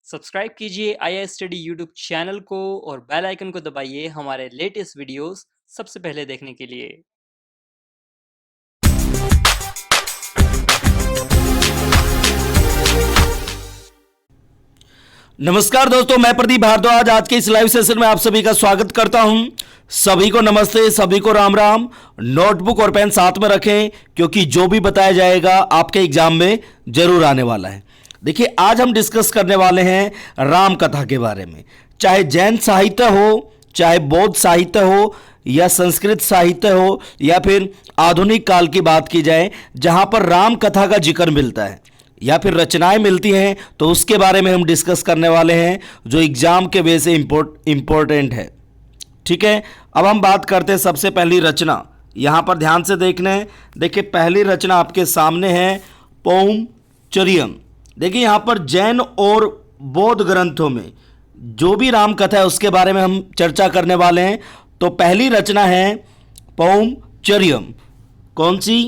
Subscribe कीजिए IAS study YouTube channel को और बेल आइकन को दबाइए हमारे लेटेस्ट वीडियोस सबसे पहले देखने के लिए। नमस्कार दोस्तों, मैं प्रदीप भारद्वाज आज के इस लाइव सेशन में आप सभी का स्वागत करता हूं। सभी को नमस्ते, सभी को राम राम। नोटबुक और पेन साथ में रखें क्योंकि जो भी बताया जाएगा आपके एग्जाम में जरूर आने वाला है। देखिए, आज हम डिस्कस करने वाले हैं राम कथा के बारे में। चाहे जैन साहित्य हो, चाहे बौद्ध साहित्य हो, या संस्कृत साहित्य हो, या फिर आधुनिक काल की बात की जाए जहां पर राम कथा का जिक्र मिलता है या फिर रचनाएं मिलती हैं, तो उसके बारे में हम डिस्कस करने वाले हैं जो एग्जाम के वे से इंपॉर्टेंट है। ठीक है, अब हम बात करते हैं सबसे पहली रचना। यहां पर ध्यान से देखना है। देखिए, पहली रचना आपके सामने है पौंचर्यम। देखिए, यहां पर जैन और बौद्ध ग्रंथों में जो भी राम कथा है उसके बारे में हम चर्चा करने वाले हैं। तो पहली रचना है पौंचर्यम। कौन सी?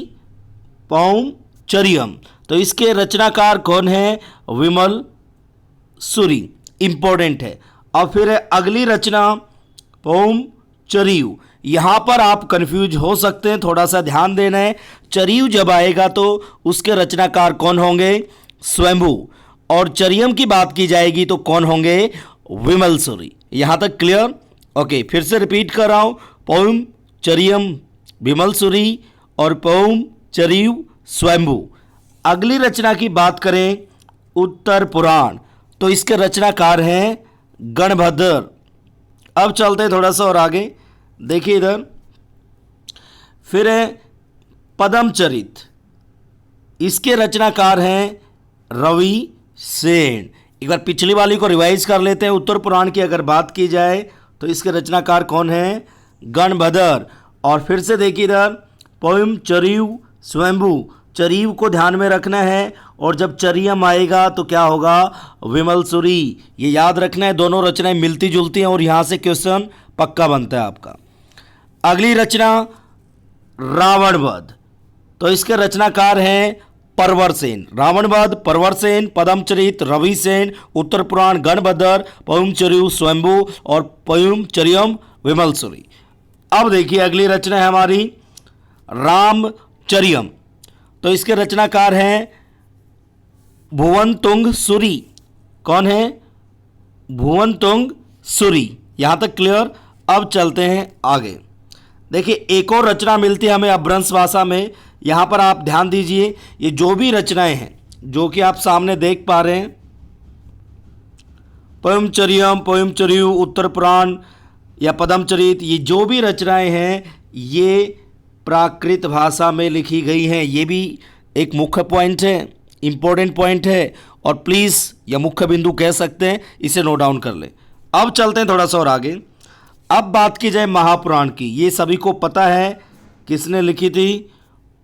पौंचर्यम। तो इसके रचनाकार कौन है? विमल सूरी। इंपॉर्टेंट है। और फिर अगली रचना पौंचर्यु। यहां पर आप कंफ्यूज हो सकते हैं, थोड़ा सा ध्यान देना है। चर्यु जब आएगा तो उसके रचनाकार कौन होंगे? स्वयंभू। और चर्यम की बात की जाएगी तो कौन होंगे? विमल सूरी। यहां तक क्लियर? ओके, फिर से रिपीट कर रहा हूं। पौंचर्यम विमल सूरी और पौंचर्यु स्वयंभू। अगली रचना की बात करें उत्तर पुराण, तो इसके रचनाकार हैं गणभद्र। अब चलते हैं थोड़ा सा और आगे। देखिए इधर फिर है पद्मचरित। इसके रचनाकार हैं रवि सेन। एक बार पिछली वाली को रिवाइज कर लेते हैं। उत्तर पुराण की अगर बात की जाए तो इसके रचनाकार कौन हैं? गणभद्र। और फिर से देखिए इधर पौंचर्यु स्वयंभू। चरीव को ध्यान में रखना है और जब चरियम आएगा तो क्या होगा? विमल सूरी। ये याद रखना है, दोनों रचनाएं मिलती जुलती हैं और यहां से क्वेश्चन पक्का बनता है आपका। अगली रचना रावणवध। तो इसके रचनाकार हैं परवरसेन। रावणवध, परवरसेन, पद्मचरित, रविसेन, उत्तर पुराण गणभद्र, पौंचर्यु स्वयंभू और पौंचर्यम विमल सूरी। अब देखिए अगली रचना है हमारी रामचरियम। तो इसके रचनाकार हैं भुवनतुंग सूरी। कौन है? भुवनतुंग सूरी। यहां तक क्लियर? अब चलते हैं आगे। देखिए, एक और रचना मिलती है हमें अपभ्रंश भाषा में। यहां पर आप ध्यान दीजिए, ये जो भी रचनाएं हैं जो कि आप सामने देख पा रहे हैं, पौंचर्यम, पौंचर्यु, उत्तर पुराण या पद्मचरित, ये जो भी रचनाएं हैं ये प्राकृत भाषा में लिखी गई हैं। ये भी एक मुख्य पॉइंट है, इंपॉर्टेंट पॉइंट है, और प्लीज़ या मुख्य बिंदु कह सकते हैं, इसे नोट डाउन कर लें। अब चलते हैं थोड़ा सा और आगे। अब बात की जाए महापुराण की। ये सभी को पता है किसने लिखी थी?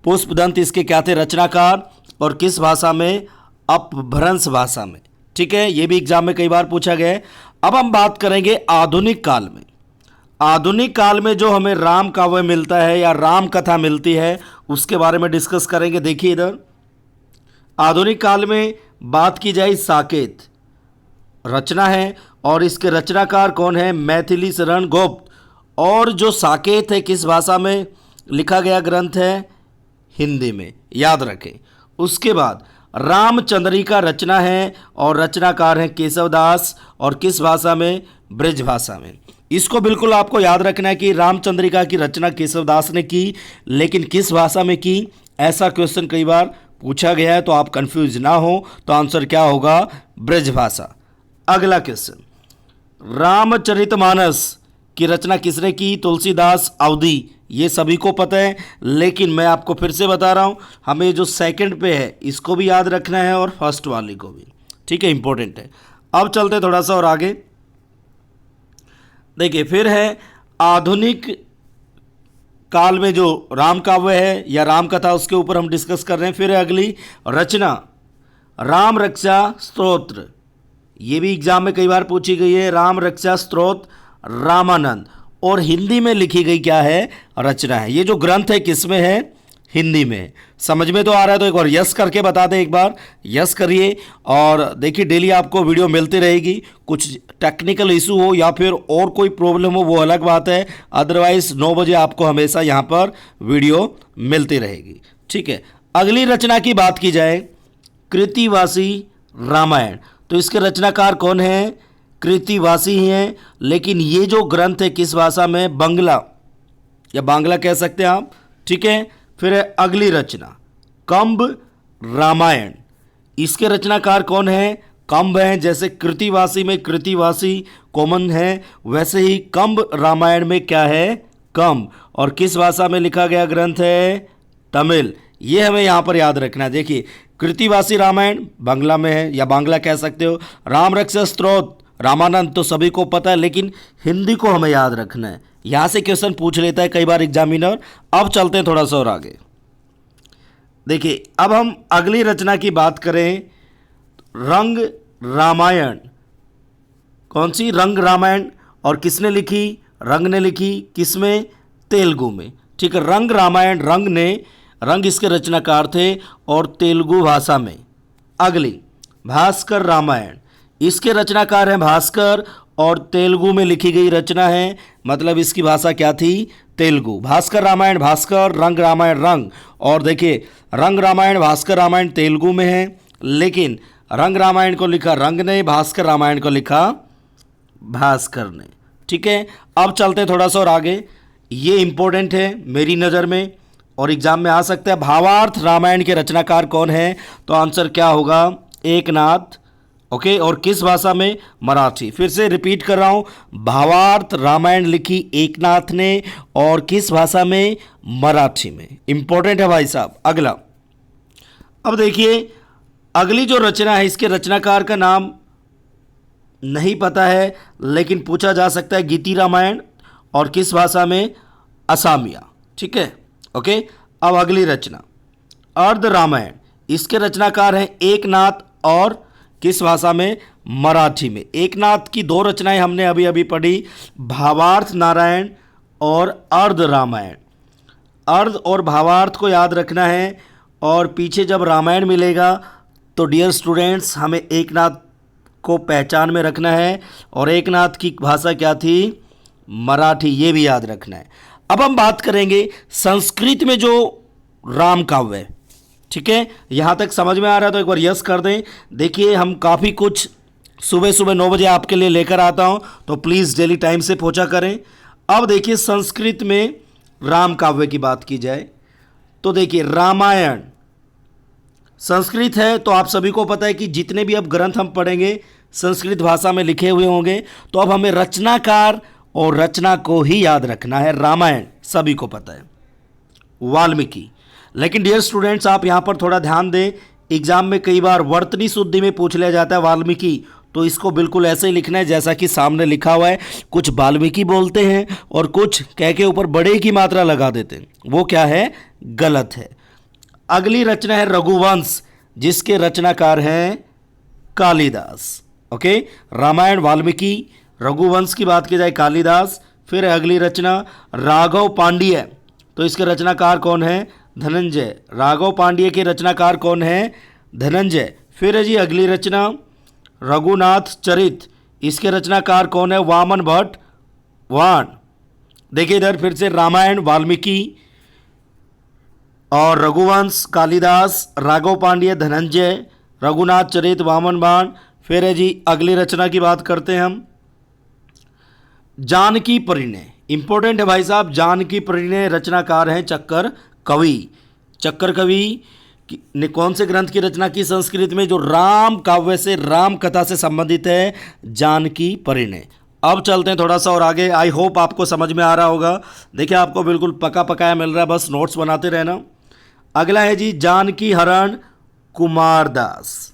पुष्पदंत इसके क्या थे रचनाकार, और किस भाषा में? अपभ्रंश भाषा में। ठीक है, ये भी एग्जाम में कई बार पूछा गया है। अब हम बात करेंगे आधुनिक काल में। आधुनिक काल में जो हमें राम काव्य मिलता है या राम कथा मिलती है उसके बारे में डिस्कस करेंगे। देखिए इधर आधुनिक काल में बात की जाए साकेत रचना है और इसके रचनाकार कौन है? मैथिली शरण गुप्त। और जो साकेत है किस भाषा में लिखा गया ग्रंथ है? हिंदी में, याद रखें। उसके बाद रामचंद्रिका रचना है और रचनाकार हैं केशवदास, और किस भाषा में? ब्रज भाषा में। इसको बिल्कुल आपको याद रखना है कि रामचंद्रिका की रचना केशवदास ने की, लेकिन किस भाषा में की? ऐसा क्वेश्चन कई बार पूछा गया है, तो आप कंफ्यूज ना हो। तो आंसर क्या होगा? ब्रज भाषा। अगला क्वेश्चन, रामचरितमानस की रचना किसने की? तुलसीदास अवधी। ये सभी को पता है, लेकिन मैं आपको फिर से बता रहा हूँ, हमें जो सेकंड पे है इसको भी याद रखना है और फर्स्ट वाली को भी। ठीक है, इंपॉर्टेंट है। अब चलते थोड़ा सा और आगे। देखिए, फिर है आधुनिक काल में जो राम काव्य है या राम कथा, उसके ऊपर हम डिस्कस कर रहे हैं। फिर है अगली रचना राम रक्षा स्तोत्र। ये भी एग्जाम में कई बार पूछी गई है। राम रक्षा स्तोत्र रामानंद। और हिंदी में लिखी गई क्या है, रचना है। ये जो ग्रंथ है किसमें है, हिंदी में। समझ में तो आ रहा है तो एक बार यस करके बता दें, एक बार यस करिए। और देखिए डेली आपको वीडियो मिलती रहेगी। कुछ टेक्निकल इशू हो या फिर और कोई प्रॉब्लम हो वो अलग बात है, अदरवाइज 9 बजे आपको हमेशा यहाँ पर वीडियो मिलती रहेगी। ठीक है, अगली रचना की बात की जाए, कृतिवासी रामायण। तो इसके रचनाकार कौन है, कृतिवासी ही हैं। लेकिन ये जो ग्रंथ है किस भाषा में, बंगला या बांग्ला कह सकते हैं आप। ठीक है, फिर है अगली रचना कंब रामायण। इसके रचनाकार कौन है, कंब हैं। जैसे कृतिवासी में कृतिवासी कॉमन है, वैसे ही कंब रामायण में क्या है, कंब। और किस भाषा में लिखा गया ग्रंथ है, तमिल। ये हमें यहाँ पर याद रखना है। देखिए कृतिवासी रामायण बांग्ला में है या बांग्ला कह सकते हो। राम रक्षा स्त्रोत रामानंद तो सभी को पता है, लेकिन हिंदी को हमें याद रखना है। यहाँ से क्वेश्चन पूछ लेता है कई बार एग्जामिनर। अब चलते हैं थोड़ा सा और आगे। देखिए अब हम अगली रचना की बात करें, रंग रामायण। कौन सी, रंग रामायण। और किसने लिखी, रंग ने लिखी। किसमें, तेलुगु में। ठीक है, रंग रामायण, रंग इसके रचनाकार थे और तेलुगु भाषा में। अगली भास्कर रामायण, इसके रचनाकार हैं भास्कर और तेलुगु में लिखी गई रचना है, मतलब इसकी भाषा क्या थी, तेलुगु। भास्कर रामायण भास्कर, रंग रामायण रंग। और देखिए रंग रामायण भास्कर रामायण तेलुगु में है, लेकिन रंग रामायण को लिखा रंग ने, भास्कर रामायण को लिखा भास्कर ने। ठीक है, अब चलते थोड़ा सा और आगे। ये इंपॉर्टेंट है मेरी नज़र में और एग्जाम में आ सकता है। भावार्थ रामायण के रचनाकार कौन है, तो आंसर क्या होगा, एकनाथ। ओके, और किस भाषा में, मराठी। फिर से रिपीट कर रहा हूँ, भावार्थ रामायण लिखी एकनाथ ने और किस भाषा में, मराठी में। इंपॉर्टेंट है भाई साहब। अगला, अब देखिए अगली जो रचना है इसके रचनाकार का नाम नहीं पता है, लेकिन पूछा जा सकता है, गीति रामायण और किस भाषा में, असमिया। ठीक है, ओके। अब अगली रचना अर्ध रामायण, इसके रचनाकार हैं एकनाथ और किस भाषा में, मराठी में। एकनाथ की 2 रचनाएं हमने अभी अभी पढ़ी, भावार्थ नारायण और अर्ध रामायण। अर्ध और भावार्थ को याद रखना है और पीछे जब रामायण मिलेगा तो डियर स्टूडेंट्स हमें एकनाथ को पहचान में रखना है। और एकनाथ की भाषा क्या थी, मराठी, ये भी याद रखना है। अब हम बात करेंगे संस्कृत में जो राम काव्य है। ठीक है, यहाँ तक समझ में आ रहा है तो एक बार यस कर दें। देखिए हम काफ़ी कुछ सुबह सुबह 9 बजे आपके लिए लेकर आता हूँ, तो प्लीज़ डेली टाइम से पहुँचा करें। अब देखिए संस्कृत में राम काव्य की बात की जाए तो देखिए रामायण संस्कृत है, तो आप सभी को पता है कि जितने भी अब ग्रंथ हम पढ़ेंगे संस्कृत भाषा में लिखे हुए होंगे। तो अब हमें रचनाकार और रचना को ही याद रखना है। रामायण सभी को पता है, वाल्मीकि। लेकिन डियर स्टूडेंट्स आप यहाँ पर थोड़ा ध्यान दें, एग्जाम में कई बार वर्तनी शुद्धि में पूछ लिया जाता है वाल्मीकि, तो इसको बिल्कुल ऐसे ही लिखना है जैसा कि सामने लिखा हुआ है। कुछ वाल्मीकि बोलते हैं और कुछ कह के ऊपर बड़े की मात्रा लगा देते हैं, वो क्या है, गलत है। अगली रचना है रघुवंश, जिसके रचनाकार हैं कालिदास। ओके, रामायण वाल्मीकि, रघुवंश की बात की जाए कालिदास। फिर अगली रचना राघव पांड्य, तो इसके रचनाकार कौन है, धनंजय। राघव पांड्य के रचनाकार कौन है, धनंजय। फिर है जी अगली रचना रघुनाथ चरित, इसके रचनाकार कौन है, वामन भट्ट वाण। देखिए इधर फिर से रामायण वाल्मीकि और रघुवंश कालिदास, राघव पांड्य धनंजय, रघुनाथ चरित वामन बाण। फिर है जी अगली रचना की बात करते हैं हम जानकी परिणय। इंपॉर्टेंट है भाई साहब, जानकी परिणय रचनाकार हैं चक्कर कवि। चक्कर कवि ने कौन से ग्रंथ की रचना की संस्कृत में, जो राम काव्य से, राम कथा से संबंधित है, जानकी परिणय। अब चलते हैं थोड़ा सा और आगे। आई होप आपको समझ में आ रहा होगा। देखिए आपको बिल्कुल पका पकाया मिल रहा है, बस नोट्स बनाते रहना। अगला है जी जानकी हरण कुमारदास,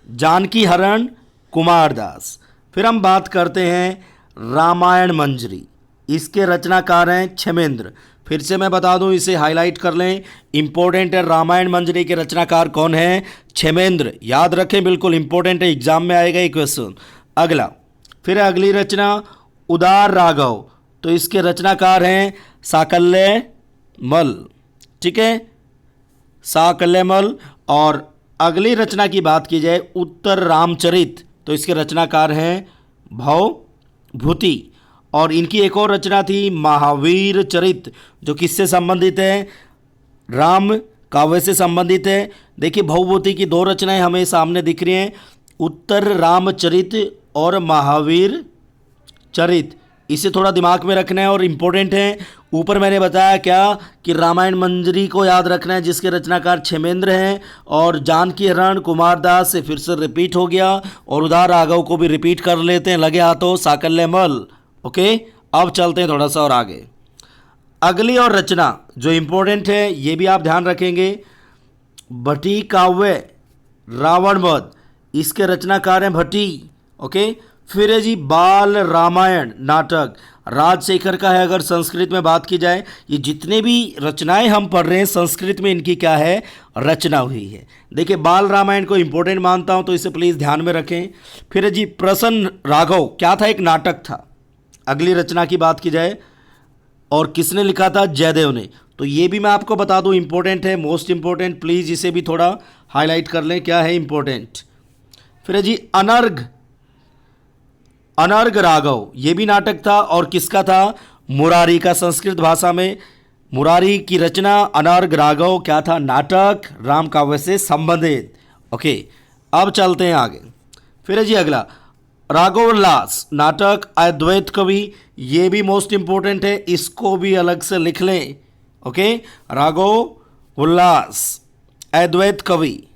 जानकी हरण कुमारदास। फिर हम बात करते हैं रामायण मंजरी, इसके रचनाकार हैं क्षेमेंद्र। फिर से मैं बता दूं, इसे हाईलाइट कर लें, इंपॉर्टेंट है। रामायण मंजरी के रचनाकार कौन है, क्षेमेंद्र। याद रखें, बिल्कुल इंपॉर्टेंट है, एग्जाम में आएगा ये क्वेश्चन। अगला फिर अगली रचना उदार राघव, तो इसके रचनाकार हैं साकल्यमल, ठीक है, साकल्यमल। और अगली रचना की बात की जाए उत्तर रामचरित, तो इसके रचनाकार हैं भवभूति। और इनकी एक और रचना थी महावीर चरित, जो किससे संबंधित है, राम काव्य से संबंधित है। देखिए भवभूति की दो रचनाएं हमें सामने दिख रही हैं, उत्तर रामचरित और महावीर चरित। इसे थोड़ा दिमाग में रखना है और इम्पोर्टेंट है। ऊपर मैंने बताया क्या कि रामायण मंजरी को याद रखना है, जिसके रचनाकार क्षेमेंद्र हैं। और जानकी हरण कुमारदास से फिर से रिपीट हो गया, और उदार राघव को भी रिपीट कर लेते हैं, लगे हाथों साकल्यमल। ओके, अब चलते हैं थोड़ा सा और आगे। अगली और रचना जो इम्पोर्टेंट है ये भी आप ध्यान रखेंगे, भट्टी काव्य रावण वध, इसके रचनाकार हैं भट्टी। ओके, फिर है जी बाल रामायण नाटक, राजशेखर का है। अगर संस्कृत में बात की जाए, ये जितने भी रचनाएं हम पढ़ रहे हैं संस्कृत में इनकी क्या है, रचना हुई है। देखिए बाल रामायण को इम्पोर्टेंट मानता हूं, तो इसे प्लीज़ ध्यान में रखें। फिर है जी प्रसन्न राघव, क्या था, एक नाटक था। अगली रचना की बात की जाए, और किसने लिखा था, जयदेव ने। तो ये भी मैं आपको बता दूं इम्पोर्टेंट है, मोस्ट इम्पोर्टेंट, प्लीज़ इसे भी थोड़ा हाईलाइट कर लें, क्या है इम्पोर्टेंट। फिर है जी अनर्घ राघव, ये भी नाटक था, और किसका था, मुरारी का। संस्कृत भाषा में मुरारी की रचना अनर्घ राघव क्या था, नाटक, राम काव्य से संबंधित। ओके, अब चलते हैं आगे। फिर है जी अगला राघव उल्लास नाटक, अद्वैत कवि, ये भी मोस्ट इंपॉर्टेंट है, इसको भी अलग से लिख लें। ओके, राघव उल्लास अद्वैत कवि,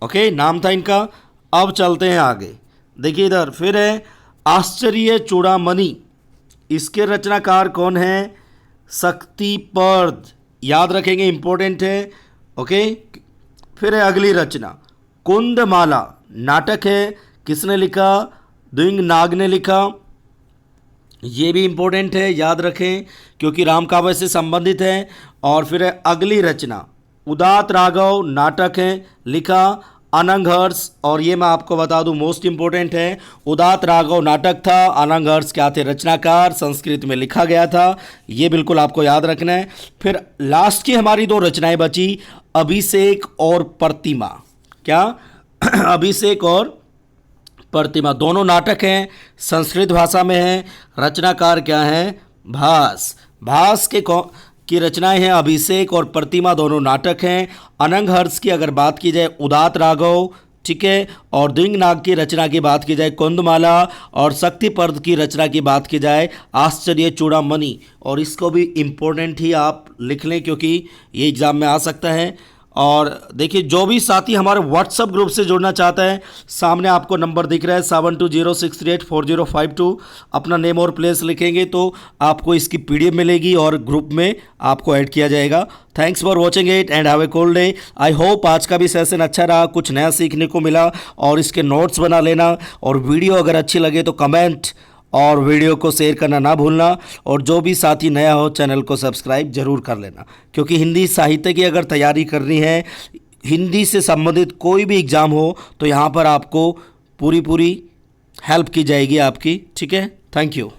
ओके, नाम था इनका। अब चलते हैं आगे, देखिए इधर फिर है आश्चर्य चूड़ामणि, इसके रचनाकार कौन हैं, शक्तिपद, याद रखेंगे, इंपॉर्टेंट है। ओके, फिर है अगली रचना कुंदमाला नाटक है, किसने लिखा, द्विंग नाग ने लिखा, ये भी इंपॉर्टेंट है, याद रखें क्योंकि राम काव्य से संबंधित है। और फिर है अगली रचना उदात राघव नाटक है, लिखा अनंग हर्ष, और ये मैं आपको बता दूं मोस्ट इंपॉर्टेंट है, उदात राघव नाटक था, अनंग हर्ष क्या थे, रचनाकार, संस्कृत में लिखा गया था, ये बिल्कुल आपको याद रखना है। फिर लास्ट की हमारी दो रचनाएं बची, अभिषेक और प्रतिमा, क्या अभिषेक और प्रतिमा, दोनों नाटक हैं, संस्कृत भाषा में हैं, रचनाकार क्या हैं, भास। भास की रचनाएं हैं अभिषेक और प्रतिमा, दोनों नाटक हैं। अनंग हर्ष की अगर बात की जाए उदात राघव, ठीक है, और द्विंग नाग की रचना की बात की जाए कुंदमाला, और शक्तिपद की रचना की बात की जाए आश्चर्य चूड़ामणि। और इसको भी इम्पोर्टेंट ही आप लिख लें क्योंकि ये एग्ज़ाम में आ सकता है। और देखिए जो भी साथी हमारे व्हाट्सएप ग्रुप से जुड़ना चाहता है, सामने आपको नंबर दिख रहा है 7206384052, अपना नेम और प्लेस लिखेंगे तो आपको इसकी पीडीएफ मिलेगी और ग्रुप में आपको ऐड किया जाएगा। Thanks for watching it and have a cool day. I hope आज का भी सेशन अच्छा रहा, कुछ नया सीखने को मिला, और इसके नोट्स बना लेना, और वीडियो अगर अच्छी लगे तो कमेंट और वीडियो को शेयर करना ना भूलना। और जो भी साथी नया हो चैनल को सब्सक्राइब जरूर कर लेना, क्योंकि हिंदी साहित्य की अगर तैयारी करनी है, हिंदी से संबंधित कोई भी एग्ज़ाम हो, तो यहाँ पर आपको पूरी हेल्प की जाएगी आपकी। ठीक है, थैंक यू।